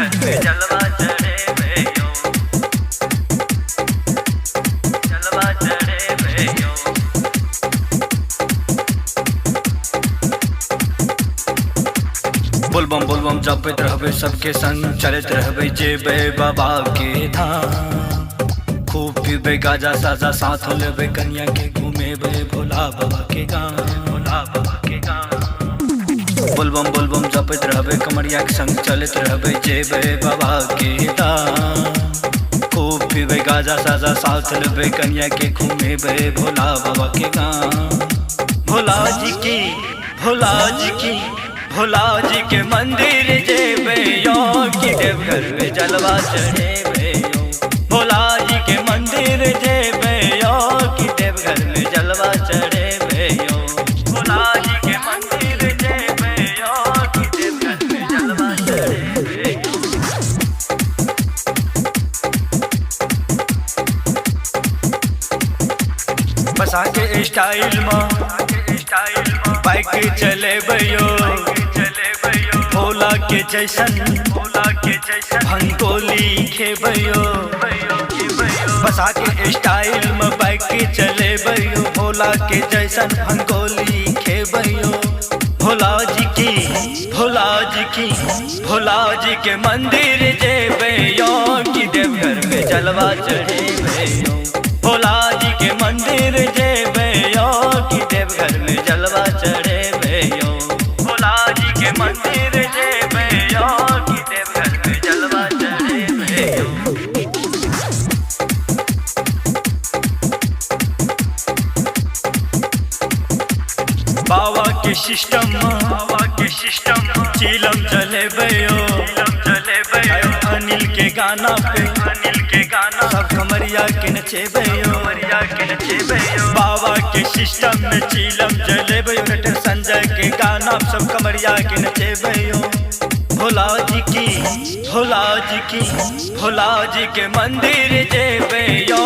घर पे जलवा चढ़े भैयो, जलवा चढ़े भैयो। बोलबम जपत रहबे सबके संग चलत रहबे जेबे बाबा के धाम। खूब पीबे गाजा साजा साथ लेबे कन्या के घूमेबे भोला बाबा के गाँव, भोला बाबा के गाँव। बोलबम जपत रहबे कमरिया के संग चलत रहबे जेबे बाबा के धाम। खूब पीबे गाजा साजा साथ लेबे कन्या के घूमेबे भोला बाबा के गाँव। भोला जी की भोला जी के मंदिर जेबे यो की देवघर में जलवा चढ़े भैयो। भोला जी के मंदिर जेबे यो की देवघर में जलवा चढ़े भैयो। भोला जी के मंदिर जेबे यो की देवघर में जलवा चढ़े भैयो। बसा के स्टाइल में बाइक चले भैयो, भोला के जैसन भंगोली खेबैयो। बसा के स्टाइल में बाइक चले भैयो, भोला के जैसन भंगोली खेबैयो। भोला जी के मंदिर जेबे यो की देवघर में जलवा चढ़े भैयो। भोला जी के मंदिर जेबे यो की देवघर में जलवा चढ़े भैयो। भोला जी के मंदिर जेबे यो की देवघर में जलवा चढ़े भैयो। बाबा के सिस्टम चीलम चले भैयो। अनिल के गाना सब कमरिया के नचे भैयो। बाबा के सिस्टम में चीलम चले भैयो। नटर संजय के गाना सब कमरिया के नचे भैयो। भोला जी के मंदिर जेबे यो।